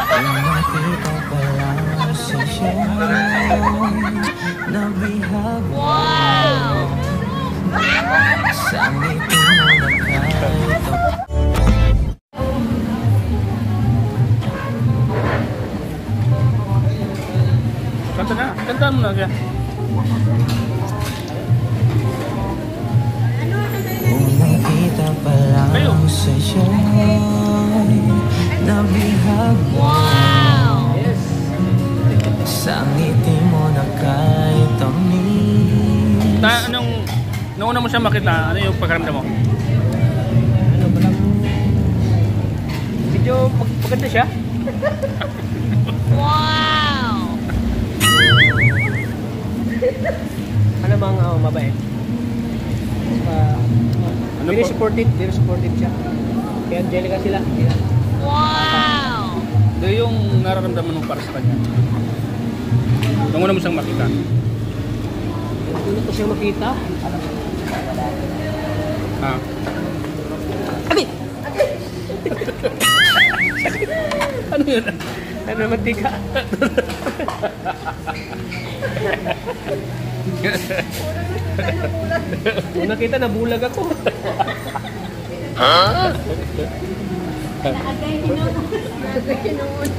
Nakita ko lang sa nabihag mo. Sa ngiti mo na kahit kanta na, kantaan mo na kaya. Nakita pa lang sa nabihag mo. Sa ngiti mo na kahit tamis. Nung una mo siya makita, ano yung pagkaramdam mo? Ano ba lang? Medyo paganda siya. Wow! Ano bang mabait? Very supportive siya. Kaya Angelica sila. Wow! Ito yung nararamdaman mo para sa kanya. Nung una mo siyang makita. Ano ko siyang makita? Ah. Ate! Ano yun? Ano naman tika? Kung nakita, nabulag ako. Naagay noon.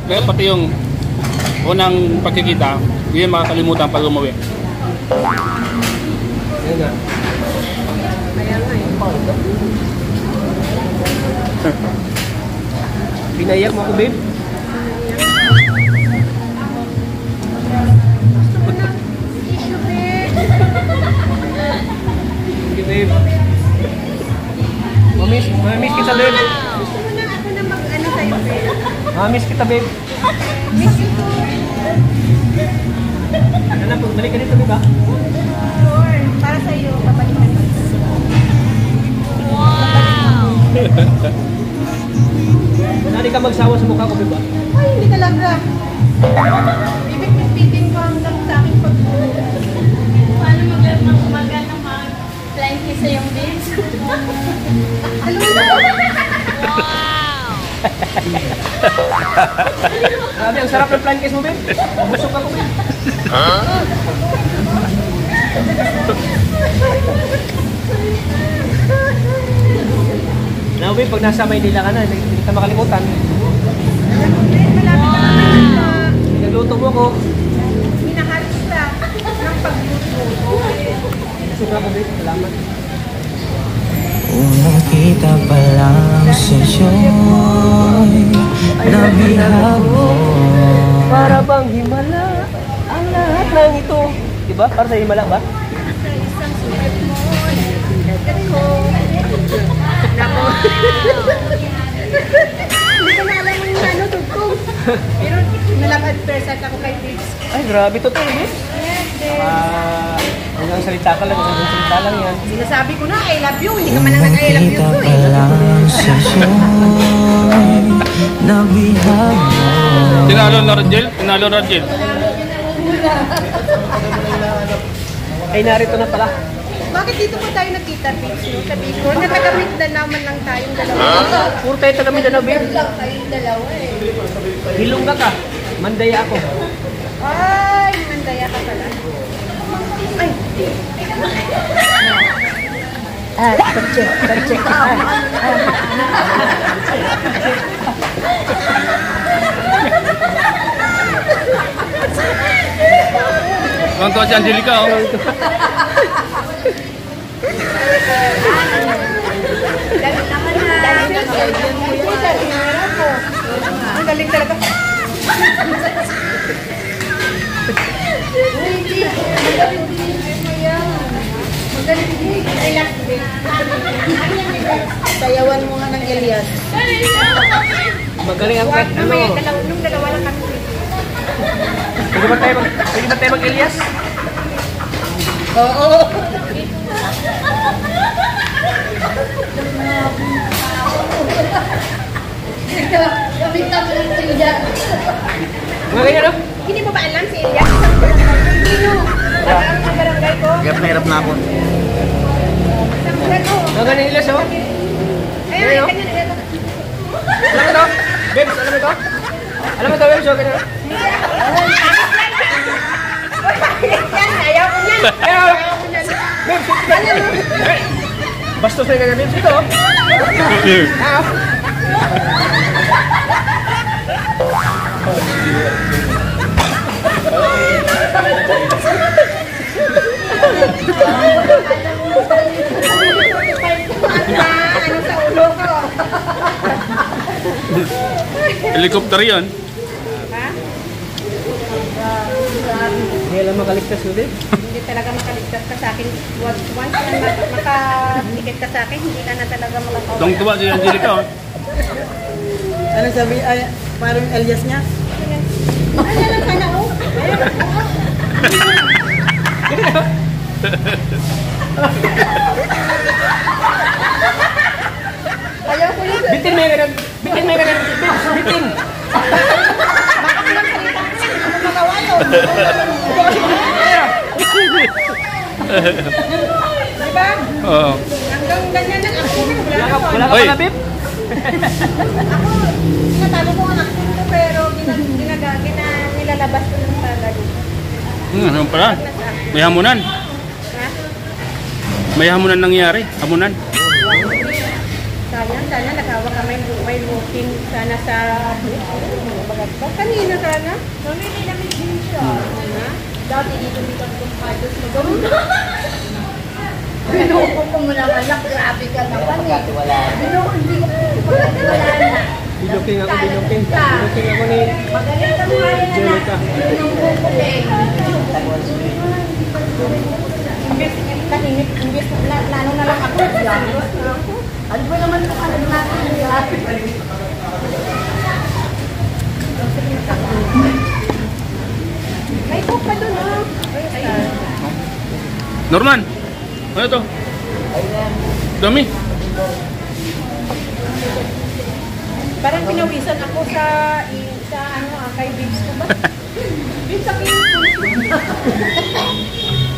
Pero pati yung unang pagkikita, hindi yan makakalimutan pag umuwi. Yan na. Kaya nga Pinayak mo ako, babe? Sige, babe. Mamiss kita, babe. gusto mo na ako na mag-ano sa'yo, babe? Mamiss kita, babe. Miss you too. Ano na, balik ka dito, babe, ha? Sure. Para sa'yo, babalikan ko. Wow! Nari ka magsawa sa mukha ko, babe, ha? Ay, hindi talaga. Bibig-bibitin ko hanggang sa aking pag-uwi. Paano magandang mag-flying kiss sa yung babes? Alam mo na? Wow! Grabe, ang sarap ng flying kiss mo, babe. Busog ako, babe. Now, babe, pag nasa Maynila ka na, hindi ka makalimutan. Nagluto mo ko. Minahalos na ng pagluto. Busog ako, babe. Salamat. Unang kita pa lang sa nabihag mo. Para bang himala ang lahat ng ito. Diba? Para sa himala ba? Sa isang sugat mo, nagsilagat ko. Nako. Hindi ko na alam yung ano, tugtog. Pero nalakad present ako kay babes. Ay, grabe to, babe. Yes, babes. Hanggang salita ka lang, hanggang salita lang yan. Sinasabi ko na, I love you. Hindi ka man lang nag-I love you Nakita ko pa eh. lang sa nabihag mo. Tinalo na Rajel? Tinalo na Rajel? Ay, narito na pala. Bakit dito po tayo nakita, babes? No? Sabi ko, natagamit na naman lang tayong dalawa. Puro tayo taga Mindanao, babe. lang tayong dalawa eh. Hilongga ka. Mandaya ako. Ay, mandaya ka pala. Ay, Check. Nonton si Angelica, oh. galit naman na. Ang galing talaga. Magaling din. Ay, last bit. Sayawan mo nga ng Elias. Magaling ang Huwag ano. mamaya, nung dalawa lang kami. Pwede ba tayo mag-Elias? Oo. Gamitan mo lang si Elias. Mga ganyan, no? Hindi mo ba alam si Elias? Sino? Nahirap na ako. Ang galing ilas, oh. Ayun, Ayun, oh. ganyan. Alam mo to? Bebs, alam mo to? Alam mo to, Bebs, oh, ganyan. Yan, ayaw ko yan. Ayaw ko yan. Bebs, ito ganyan, oh. Bastos na ganyan, Bebs, ito, oh. Ah, oh. Ano sa ulo ko? Helicopter yan. Hindi alam makaligtas mo, Bebs. Hindi talaga makaligtas ka sa akin. Once na makadikit ka sa akin, hindi ka na talaga makakawa. Dong tuwa si Angelica. Oh. Ano sabi, ay, parang alias niya? Ano lang sana, oh? Ayaw ko yun. Bitin mo yung ganyan. Bitin mo yung ganyan. Bebs, bitin. Diba? Oo. Hanggang ganyan lang ako. Wala ka Oy. pala, Bebs? Ako, sinatalo ko ang action ko pero nilalabas ko ng tagad. Ano pala? May hamunan. Ha? May hamunan nangyari. Hamunan. Sana nakawa ka may booking sana sa kanina sana. Mamili namin din siya. Dati dito kumpados mo doon. Binuko ko mo naman anak, grabe ka naman eh. Binuko, hindi ko wala na. Binuking ako, binuking. Binuking ako ni Magaling ka mo kaya na. Angelica. Binuko eh. Imbes lalo na lang ako. Ano ba naman ito ka natin? May coke pa doon, oh. Norman. Ano to? Dami. Parang pinawisan ako sa kay Bibs ko ba? Bibs, sabi mo.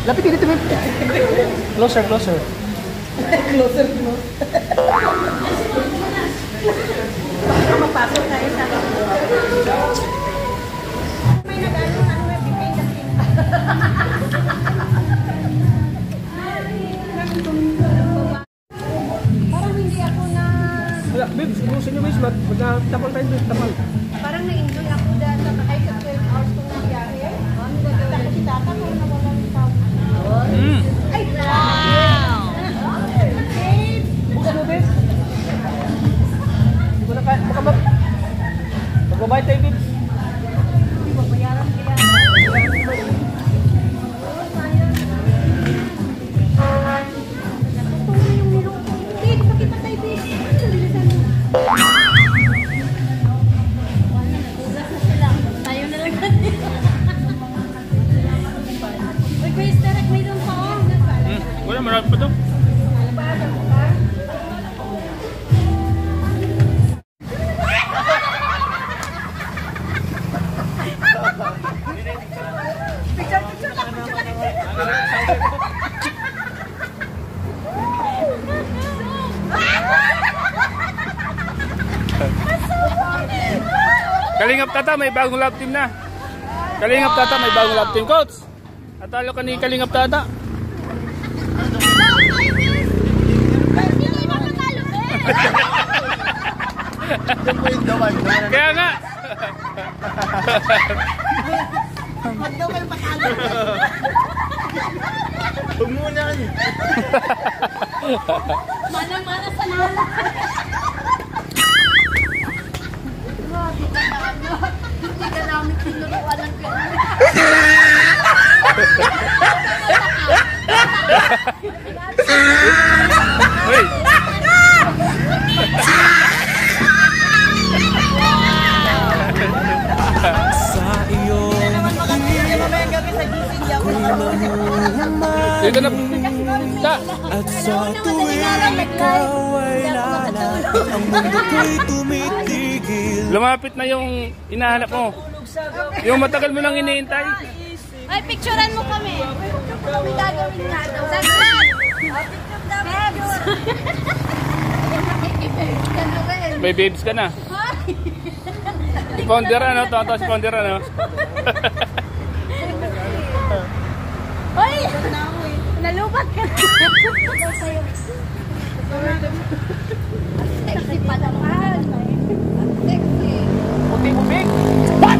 Lapit dito, Bebs. Closer, closer. Closer. Baka mapasok tayo sa may nag-ano, may bibig na parang hindi ako na Wala, Bebs, ubusin nyo, Bebs. Magtapal tayo, Bebs, tapal. parang na-enjoy ako dahil sa kahit sa 12 hours kong nangyari. Nakita ko si Tata kung nawala ng tao. Ay, wow! Buksan mo, Bebs. Hindi ko na kaya. Baka magbabayad tayo, Bebs. Hindi mo bayaran kaya. Natutunan yung nilong ko. Hindi, pakita tayo, babe. Bilisan mo. Wala, nagugas na sila. Tayo na lang natin. Uy, Grace, direct may doon pa. Wala, marami pa to. Kalingap Tata, may bagong love team na. Kalingap Tata, may bagong love team. Coach, natalo ka ni Kalingap Tata. Kaya nga. Huwag muna ka niya. Mana-mana sa nala. Hindi ka namin tinuruan ng gano'n. Hoy. Sa iyong Mamayang gabi sa GC niya. Dito na. Ta. at sa tuwing ikaw ay lalak, ang mundo ko'y tumitigil. Lumapit na yung hinahanap mo. Yung matagal mo nang iniintay. Ay, picturean mo kami. Kami gagawin nga daw. Saglit! Babes! May babes ka na. Sponder ano? Toto sponder ano? Hoy! Nalubat ka na. Sexy pa naman. Sexy. Puti mo, Big. What?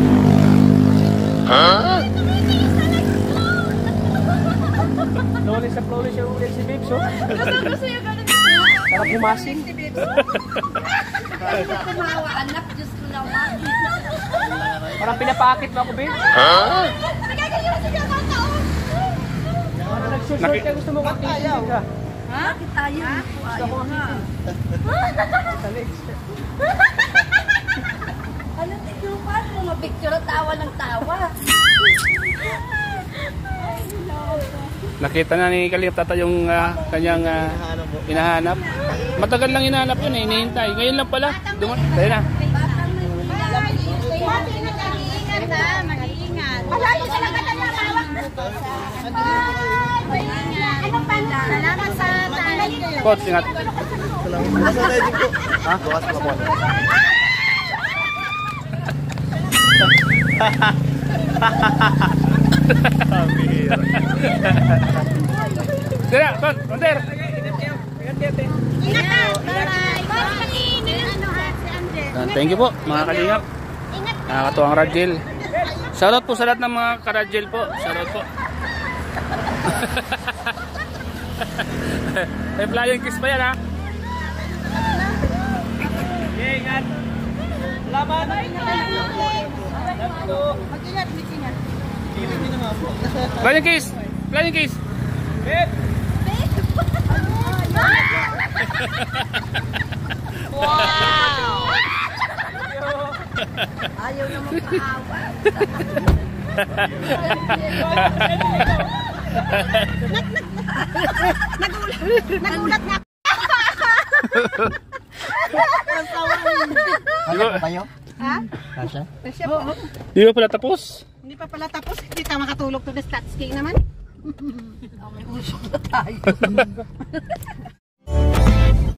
Flawless yung ulit si Babes, oh. Gusto yung ganun. Sarap humasing. Kumawa, anak. Diyos ko naman. Parang pinapakit mo ako, Babe. Nagagaliwan siya ng taon. Parang nagsusort ka, gusto mo kang ayaw. Ha? Tayo. Ayaw nga. Ano tiglupan mo? Mapicture at tawa ng tawa. Nakita na ni Kalingap Tata yung kanyang hinahanap. Matagal lang hinahanap yun eh, hinihintay. Ngayon lang pala. Tayo na. Mag-iingat ha, mag-iingat. Palalo ka lang ka na mawak. Mag-iingat. Anong pala? Salamat sa tayo. Coach, ingat. Nasa ready ko. Ha? Bukas pa po. Tira, Konter. Ingat ha. Bye-bye. Thank you po mga Kalingap. Nakakatuwang Radjel. Shoutout po sa lahat ng mga ka-Radjel po. Shoutout po. May flying kiss pa yan ha. Okay, ingat. Salamat. Mag-ingat, mag-ingat. Flying kiss. Flying kiss. Babe. Wow! Ayaw na magpaawa. Nagulat na. Di ba, Tayo? Ha? Kasha? di ba pala tapos? Hindi pa pala tapos. Hindi ka makatulog to the stats king naman. May usok na tayo.